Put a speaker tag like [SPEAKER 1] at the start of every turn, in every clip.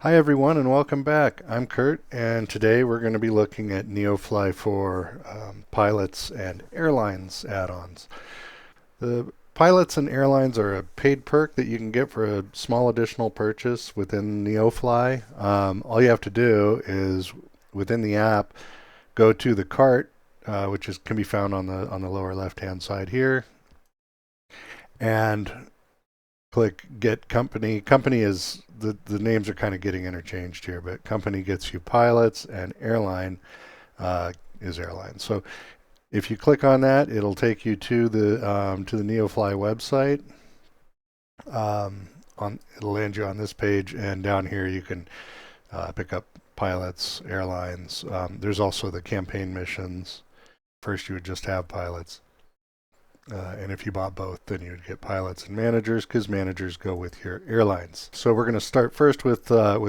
[SPEAKER 1] Hi everyone and welcome back. I'm Kurt and today we're going to be looking at NeoFly4 pilots and airlines add-ons. The pilots and airlines are a paid perk that you can get for a small additional purchase within NeoFly. All you have to do is within the app go to the cart, which can be found on the lower left-hand side here, and click get company. Company is the names are kind of getting interchanged here, but company gets you pilots and airline is airline. So if you click on that, it'll take you to the NeoFly website. It'll land you on this page, and down here you can pick up pilots, airlines. There's also the campaign missions. First, you would just have pilots. And if you bought both, then you'd get pilots and managers, because managers go with your airlines. So we're going to start first with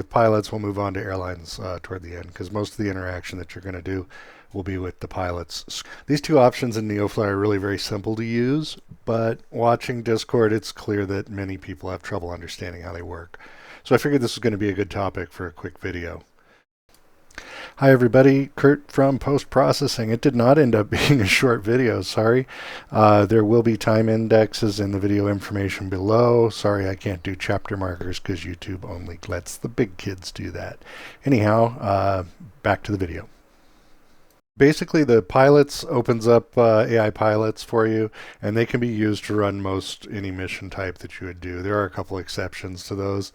[SPEAKER 1] pilots. We'll move on to airlines toward the end, because most of the interaction that you're going to do will be with the pilots. These two options in NeoFly are really very simple to use, but watching Discord, it's clear that many people have trouble understanding how they work. So I figured this was going to be a good topic for a quick video. Hi everybody, Kurt from Post Processing. It did not end up being a short video, sorry. There will be time indexes in the video information below. Sorry I can't do chapter markers because YouTube only lets the big kids do that. Anyhow, back to the video. Basically, the pilots opens up AI pilots for you, and they can be used to run most any mission type that you would do. There are a couple exceptions to those.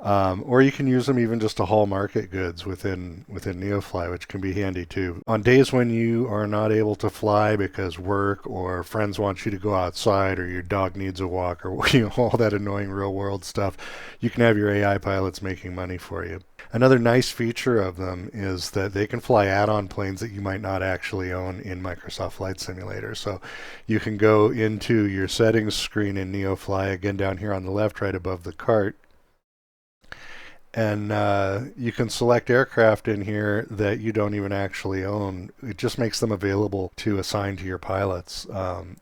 [SPEAKER 1] Or you can use them even just to haul market goods within NeoFly, which can be handy too. On days when you are not able to fly because work or friends want you to go outside or your dog needs a walk or all that annoying real world stuff, you can have your AI pilots making money for you. Another nice feature of them is that they can fly add-on planes that you might not actually own in Microsoft Flight Simulator. So you can go into your settings screen in NeoFly, again down here on the left right above the cart, and you can select aircraft in here that you don't even actually own. It just makes them available to assign to your pilots.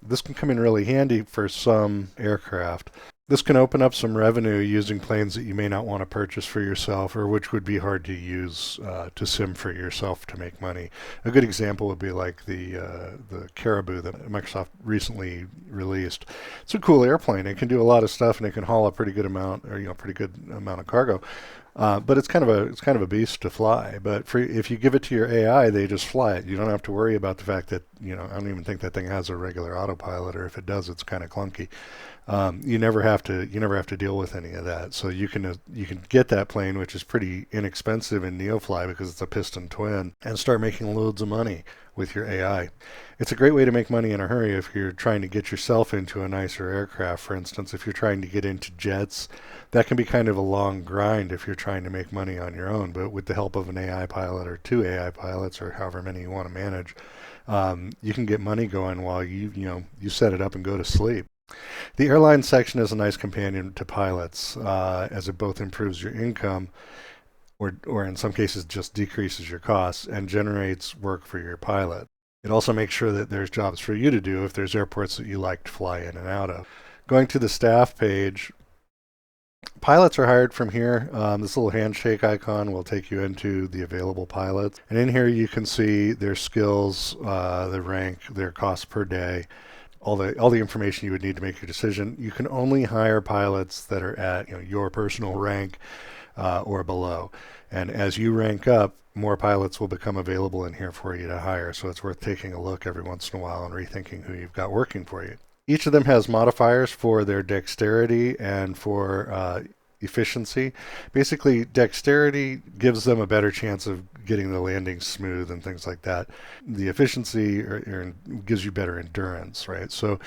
[SPEAKER 1] This can come in really handy for some aircraft. This can open up some revenue using planes that you may not want to purchase for yourself, or which would be hard to use to sim for yourself to make money. A good example would be like the Caribou that Microsoft recently released. It's a cool airplane. It can do a lot of stuff, and it can haul a pretty good amount, or pretty good amount of cargo. But it's kind of a beast to fly. But if you give it to your AI, they just fly it. You don't have to worry about the fact that I don't even think that thing has a regular autopilot, or if it does, it's kind of clunky. You never have to deal with any of that. So you can get that plane, which is pretty inexpensive in NeoFly because it's a piston twin, and start making loads of money with your AI. It's a great way to make money in a hurry if you're trying to get yourself into a nicer aircraft. For instance, if you're trying to get into jets, that can be kind of a long grind if you're trying to make money on your own. But with the help of an AI pilot or two AI pilots or however many you want to manage, you can get money going while you set it up and go to sleep. The airline section is a nice companion to pilots, as it both improves your income, or in some cases just decreases your costs and generates work for your pilot. It also makes sure that there's jobs for you to do if there's airports that you like to fly in and out of. Going to the staff page, pilots are hired from here. This little handshake icon will take you into the available pilots. And in here you can see their skills, their rank, their cost per day, all the information you would need to make your decision. You can only hire pilots that are at your personal rank or below. And as you rank up, more pilots will become available in here for you to hire. So it's worth taking a look every once in a while and rethinking who you've got working for you. Each of them has modifiers for their dexterity and for efficiency. Basically, dexterity gives them a better chance of getting the landing smooth and things like that. The efficiency gives you better endurance, right? So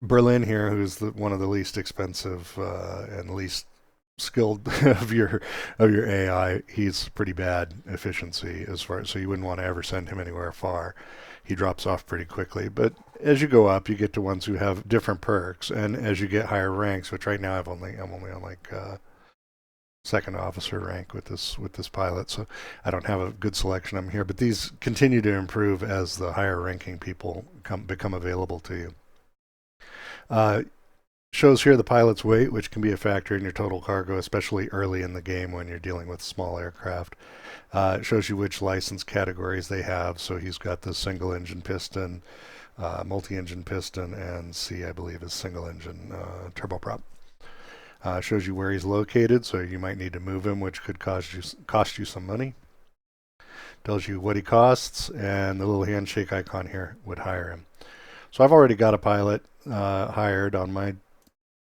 [SPEAKER 1] Berlin here, who's one of the least expensive and least skilled of your AI, he's pretty bad efficiency as far as, so you wouldn't want to ever send him anywhere far. He drops off pretty quickly. But as you go up, you get to ones who have different perks, and as you get higher ranks, which right now I'm only on like second officer rank with this pilot, so I don't have a good selection of them here. But these continue to improve as the higher ranking people become available to you. Shows here the pilot's weight, which can be a factor in your total cargo, especially early in the game when you're dealing with small aircraft. It shows you which license categories they have. So he's got the single engine piston, multi-engine piston, and C, I believe, is single engine turboprop. Shows you where he's located, so you might need to move him, which could cost you some money. Tells you what he costs, and the little handshake icon here would hire him. So I've already got a pilot hired on my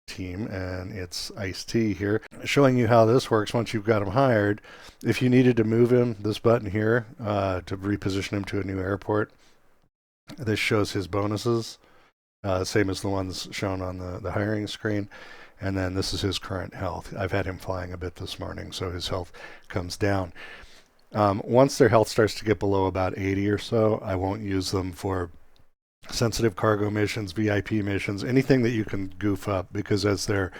[SPEAKER 1] team, and it's Ice-T here, showing you how this works once you've got him hired. If you needed to move him, this button here to reposition him to a new airport, this shows his bonuses, same as the ones shown on the hiring screen. And then this is his current health. I've had him flying a bit this morning, so his health comes down. Once their health starts to get below about 80 or so, I won't use them for sensitive cargo missions, VIP missions, anything that you can goof up, because as their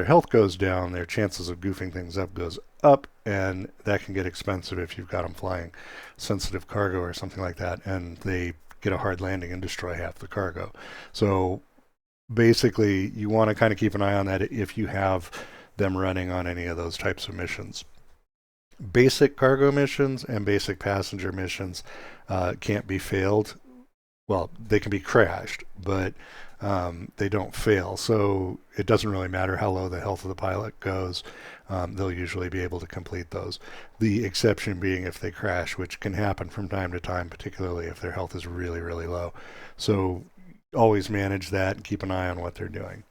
[SPEAKER 1] health goes down, their chances of goofing things up goes up, and that can get expensive if you've got them flying sensitive cargo or something like that, and they get a hard landing and destroy half the cargo. So basically, you want to kind of keep an eye on that if you have them running on any of those types of missions. Basic cargo missions and basic passenger missions can't be failed. Well, they can be crashed, but they don't fail. So it doesn't really matter how low the health of the pilot goes. They'll usually be able to complete those. The exception being if they crash, which can happen from time to time, particularly if their health is really, really low. So always manage that and keep an eye on what they're doing.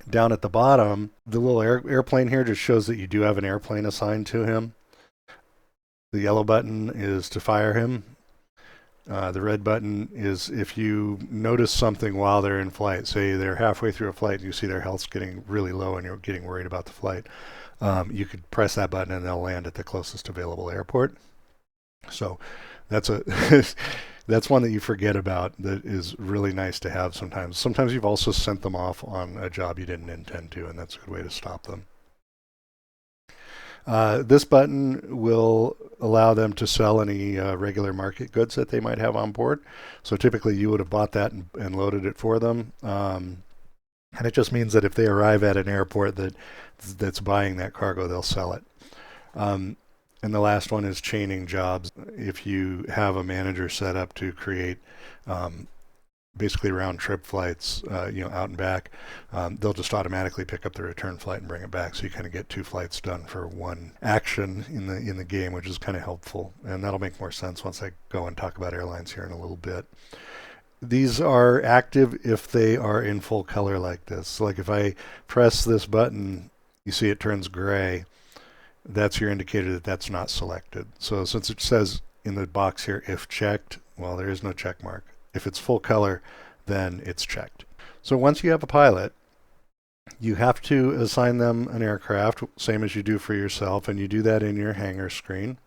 [SPEAKER 1] Down at the bottom, the little airplane here just shows that you do have an airplane assigned to him. The yellow button is to fire him. The red button is if you notice something while they're in flight. Say they're halfway through a flight and you see their health's getting really low and you're getting worried about the flight. You could press that button and they'll land at the closest available airport. So that's that's one that you forget about that is really nice to have sometimes. Sometimes you've also sent them off on a job you didn't intend to, and that's a good way to stop them. This button will allow them to sell any regular market goods that they might have on board. So typically you would have bought that and loaded it for them. And it just means that if they arrive at an airport that's buying that cargo, they'll sell it. And the last one is chaining jobs. If you have a manager set up to create basically round-trip flights, out and back, they'll just automatically pick up the return flight and bring it back. So you kind of get two flights done for one action in the game, which is kind of helpful. And that'll make more sense once I go and talk about airlines here in a little bit. These are active if they are in full color like this. So like if I press this button, you see it turns gray. That's your indicator that that's not selected. So since it says in the box here, if checked, well, there is no check mark. If it's full color, then it's checked. So once you have a pilot, you have to assign them an aircraft, same as you do for yourself, and you do that in your hangar screen.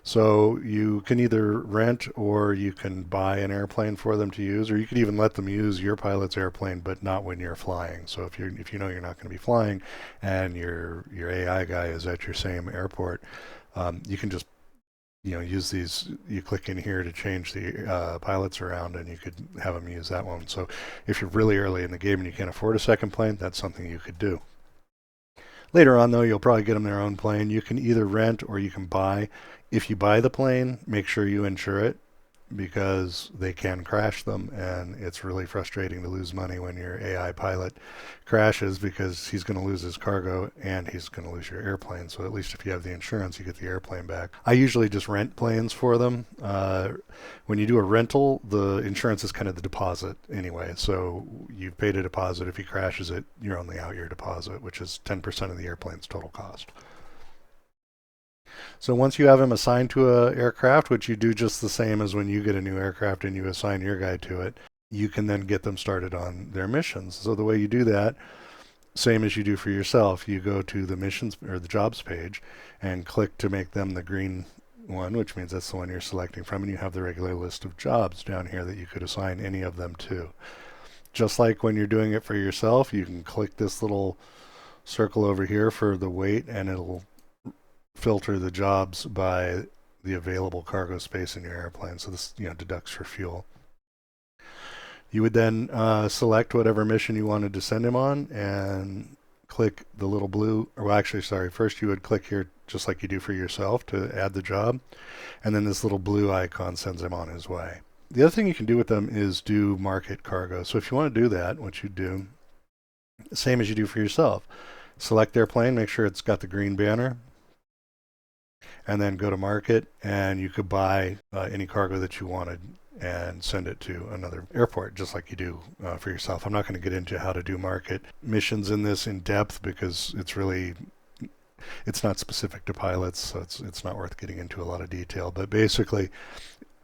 [SPEAKER 1] So you can either rent or you can buy an airplane for them to use, or you could even let them use your pilot's airplane, but not when you're flying. So if you know you're not going to be flying, and your AI guy is at your same airport, you can just use these. You click in here to change the pilots around, and you could have them use that one. So if you're really early in the game and you can't afford a second plane, that's something you could do. Later on, though, you'll probably get them their own plane. You can either rent or you can buy. If you buy the plane, make sure you insure it, because they can crash them, and it's really frustrating to lose money when your AI pilot crashes, because he's going to lose his cargo and he's going to lose your airplane. So at least if you have the insurance, you get the airplane back. I usually just rent planes for them. When you do a rental, the insurance is kind of the deposit anyway. So you've paid a deposit. If he crashes it, you're only out your deposit, which is 10% of the airplane's total cost. So once you have him assigned to an aircraft, which you do just the same as when you get a new aircraft and you assign your guy to it, you can then get them started on their missions. So the way you do that, same as you do for yourself, you go to the missions or the jobs page and click to make them the green one, which means that's the one you're selecting from, and you have the regular list of jobs down here that you could assign any of them to. Just like when you're doing it for yourself, you can click this little circle over here for the weight, and it'll filter the jobs by the available cargo space in your airplane. So this deducts for fuel. You would then select whatever mission you wanted to send him on and click the little blue, or well, actually, sorry, first you would click here just like you do for yourself to add the job, and then this little blue icon sends him on his way. The other thing you can do with them is do market cargo. So if you want to do that, what you do, same as you do for yourself, select airplane, make sure it's got the green banner, and then go to market, and you could buy any cargo that you wanted and send it to another airport, just like you do for yourself. I'm not going to get into how to do market missions in this in depth because it's not specific to pilots, so it's not worth getting into a lot of detail. But basically,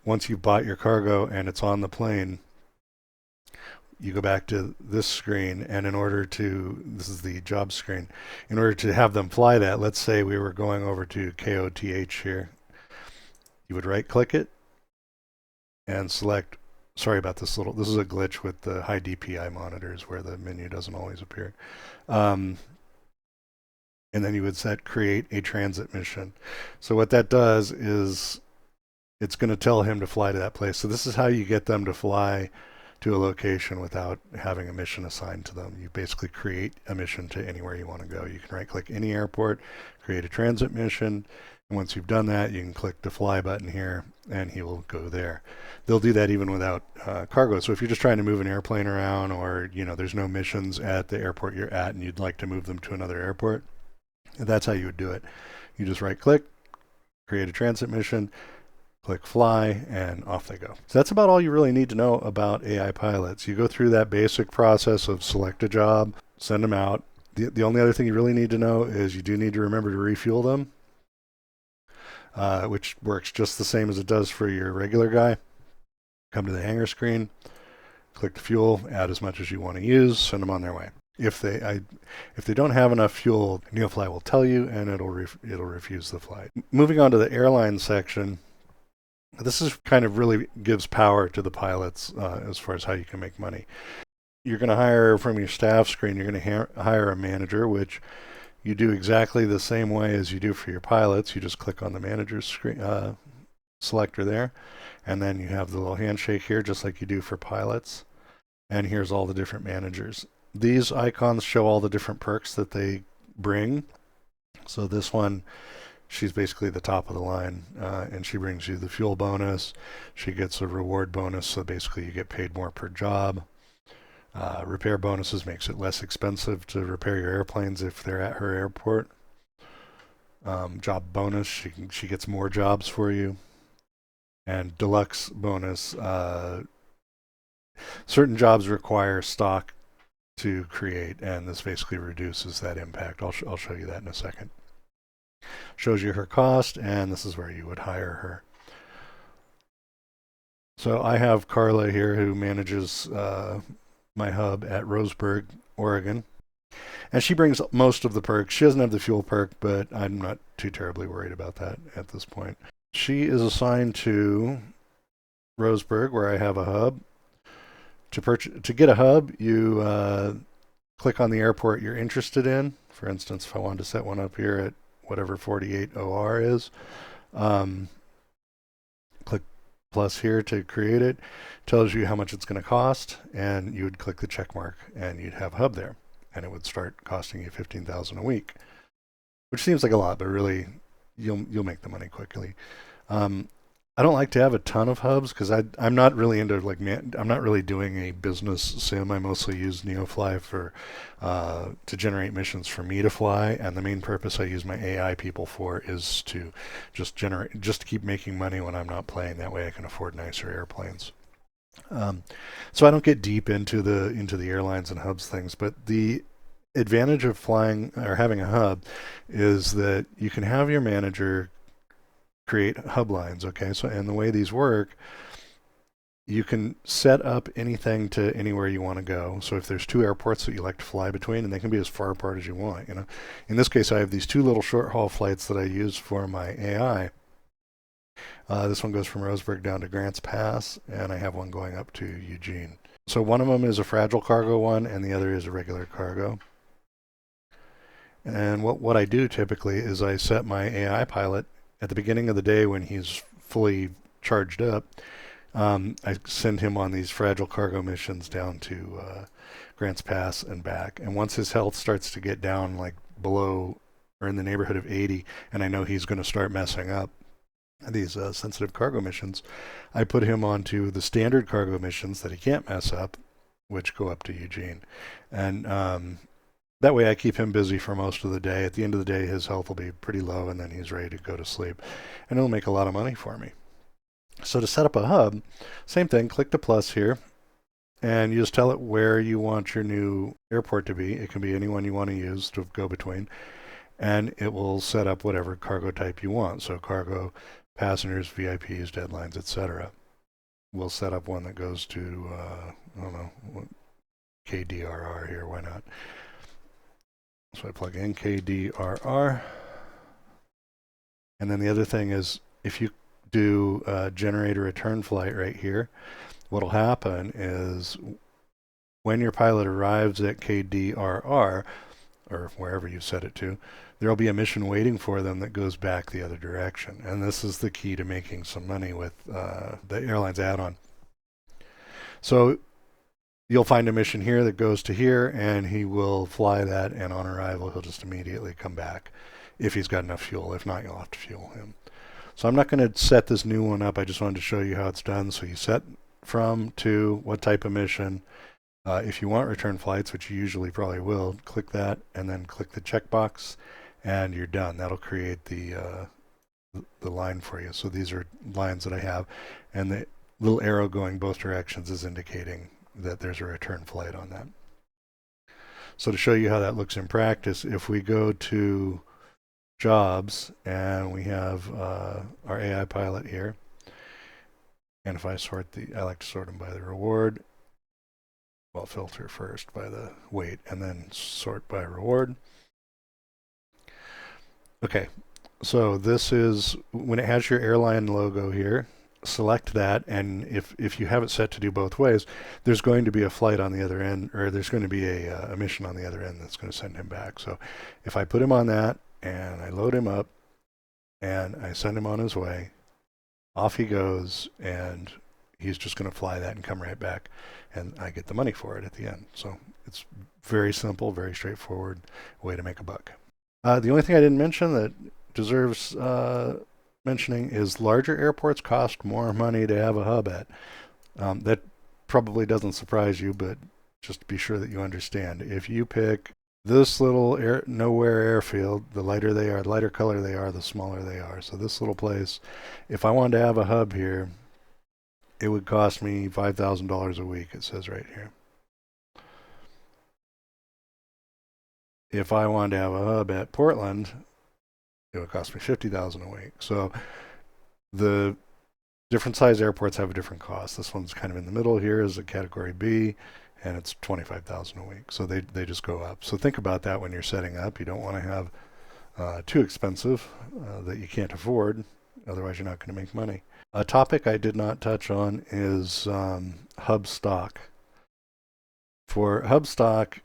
[SPEAKER 1] once you've bought your cargo and it's on the plane, you go back to this screen, and this is the job screen, in order to have them fly that, let's say we were going over to KOTH here, you would right click it and select, sorry about this is a glitch with the high DPI monitors where the menu doesn't always appear. And then you would set create a transit mission. So what that does is it's going to tell him to fly to that place. So this is how you get them to fly to a location without having a mission assigned to them. You basically create a mission to anywhere you want to go. You can right click any airport, create a transit mission, and once you've done that, you can click the fly button here and he will go there. They'll do that even without cargo. So if you're just trying to move an airplane around, or there's no missions at the airport you're at and you'd like to move them to another airport, that's how you would do it. You just right click, create a transit mission, click fly, and off they go. So that's about all you really need to know about AI pilots. You go through that basic process of select a job, send them out. The only other thing you really need to know is you do need to remember to refuel them, which works just the same as it does for your regular guy. Come to the hangar screen, click the fuel, add as much as you want to use, send them on their way. If they don't have enough fuel, NeoFly will tell you, and it'll refuse the flight. Moving on to the airline section, this is kind of really gives power to the pilots as far as how you can make money. You're going to hire from your staff screen, you're going to hire a manager, which you do exactly the same way as you do for your pilots. You just click on the manager's screen, selector there, and then you have the little handshake here, just like you do for pilots. And here's all the different managers. These icons show all the different perks that they bring. So this one, she's basically the top of the line, and she brings you the fuel bonus. She gets a reward bonus, so basically you get paid more per job. Repair bonuses makes it less expensive to repair your airplanes if they're at her airport. Job bonus, she gets more jobs for you. And deluxe bonus, certain jobs require stock to create, and this basically reduces that impact. I'll show you that in a second. Shows you her cost, and this is where you would hire her. So I have Carla here who manages my hub at Roseburg, Oregon. And she brings most of the perks. She doesn't have the fuel perk, but I'm not too terribly worried about that at this point. She is assigned to Roseburg, where I have a hub. To get a hub, you click on the airport you're interested in. For instance, if I wanted to set one up here at whatever 48 OR is, click plus here to create it. Tells you how much it's going to cost, and you would click the check mark, and you'd have a hub there, and it would start costing you $15,000 a week, which seems like a lot, but really you'll make the money quickly. I don't like to have a ton of hubs because I'm not really into I'm not really doing a business sim. I mostly use NeoFly for to generate missions for me to fly, and the main purpose I use my AI people for is to just keep making money when I'm not playing. That way I can afford nicer airplanes. So I don't get deep into the airlines and hubs things, but the advantage of flying or having a hub is that you can have your manager create hub lines. Okay, so and the way these work, you can set up anything to anywhere you want to go. So if there's two airports that you like to fly between, and they can be as far apart as you want, in this case I have these two little short haul flights that I use for my AI. This one goes from Roseburg down to Grants Pass, and I have one going up to Eugene. So one of them is a fragile cargo one, and the other is a regular cargo. And what I do typically is I set my AI pilot at the beginning of the day when he's fully charged up. I send him on these fragile cargo missions down to Grants Pass and back. And once his health starts to get down like below or in the neighborhood of 80, and I know he's going to start messing up these sensitive cargo missions, I put him onto the standard cargo missions that he can't mess up, which go up to Eugene. And that way I keep him busy for most of the day. At the end of the day, his health will be pretty low, and then he's ready to go to sleep. And it'll make a lot of money for me. So to set up a hub, same thing, click the plus here, and you just tell it where you want your new airport to be. It can be any one you want to use to go between, and it will set up whatever cargo type you want. So cargo, passengers, VIPs, deadlines, etc. We'll set up one that goes to, I don't know, KDRR here, why not? So I plug in KDRR. And then the other thing is, if you do generate a return flight right here, what'll happen is when your pilot arrives at KDRR, or wherever you set it to, there'll be a mission waiting for them that goes back the other direction. And this is the key to making some money with the Airlines add-on. So you'll find a mission here that goes to here, and he will fly that, and on arrival he'll just immediately come back if he's got enough fuel. If not, you'll have to fuel him. So I'm not going to set this new one up. I just wanted to show you how it's done. So you set from, to, what type of mission. If you want return flights, which you usually probably will, click that and then click the checkbox, and you're done. That'll create the line for you. So these are lines that I have, and the little arrow going both directions is indicating that there's a return flight on that. So to show you how that looks in practice, if we go to jobs and we have our AI pilot here, and if I I like to sort them by the reward. Well, filter first by the weight and then sort by reward. Okay, so this is when it has your airline logo here. Select that, and if you have it set to do both ways, there's going to be a flight on the other end, or there's going to be a mission on the other end that's going to send him back. So if I put him on that and I load him up and I send him on his way, off he goes, and he's just going to fly that and come right back, and I get the money for it at the end. So it's very simple, very straightforward way to make a buck. The only thing I didn't mention that deserves mentioning is larger airports cost more money to have a hub at. That probably doesn't surprise you, but just to be sure that you understand. If you pick this little nowhere airfield, the lighter color they are, the smaller they are. So this little place, if I wanted to have a hub here, it would cost me $5,000 a week, it says right here. If I wanted to have a hub at Portland, it would cost me $50,000 a week. So the different size airports have a different cost. This one's kind of in the middle here is a category B, and it's $25,000 a week. So they just go up. So think about that when you're setting up. You don't want to have too expensive that you can't afford. Otherwise, you're not going to make money. A topic I did not touch on is hub stock. For hub stock,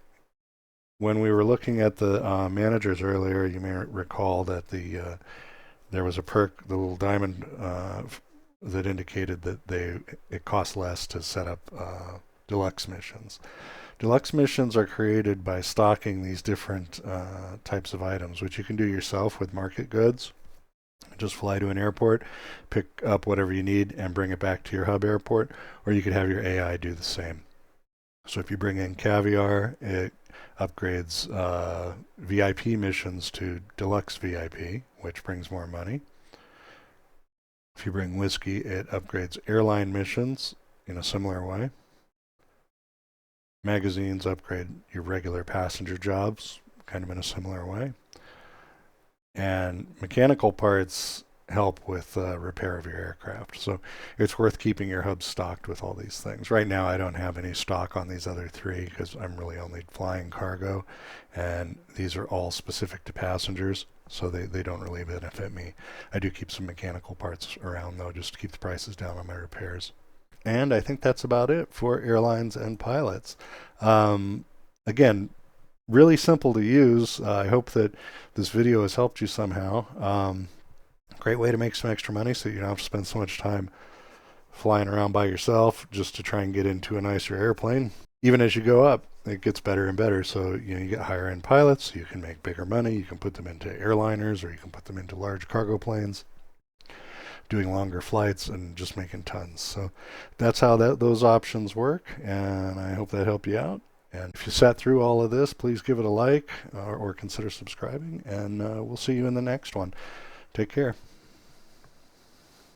[SPEAKER 1] when we were looking at the managers earlier, you may recall that there was a perk, the little diamond, that indicated that it costs less to set up deluxe missions. Deluxe missions are created by stocking these different types of items, which you can do yourself with market goods. Just fly to an airport, pick up whatever you need, and bring it back to your hub airport, or you could have your AI do the same. So if you bring in caviar, it upgrades VIP missions to deluxe VIP, which brings more money. If you bring whiskey, it upgrades airline missions in a similar way. Magazines upgrade your regular passenger jobs, kind of in a similar way. And mechanical parts help with repair of your aircraft. So it's worth keeping your hub stocked with all these things. Right now I don't have any stock on these other three because I'm really only flying cargo, and these are all specific to passengers, so they don't really benefit me. I do keep some mechanical parts around though, just to keep the prices down on my repairs. And I think that's about it for airlines and pilots. Again, really simple to use. I hope that this video has helped you somehow. Great way to make some extra money so you don't have to spend so much time flying around by yourself just to try and get into a nicer airplane. Even as you go up, it gets better and better. So, you get higher end pilots, you can make bigger money, you can put them into airliners or you can put them into large cargo planes, doing longer flights and just making tons. So that's how those options work, and I hope that helped you out. And if you sat through all of this, please give it a like or consider subscribing, and we'll see you in the next one. Take care.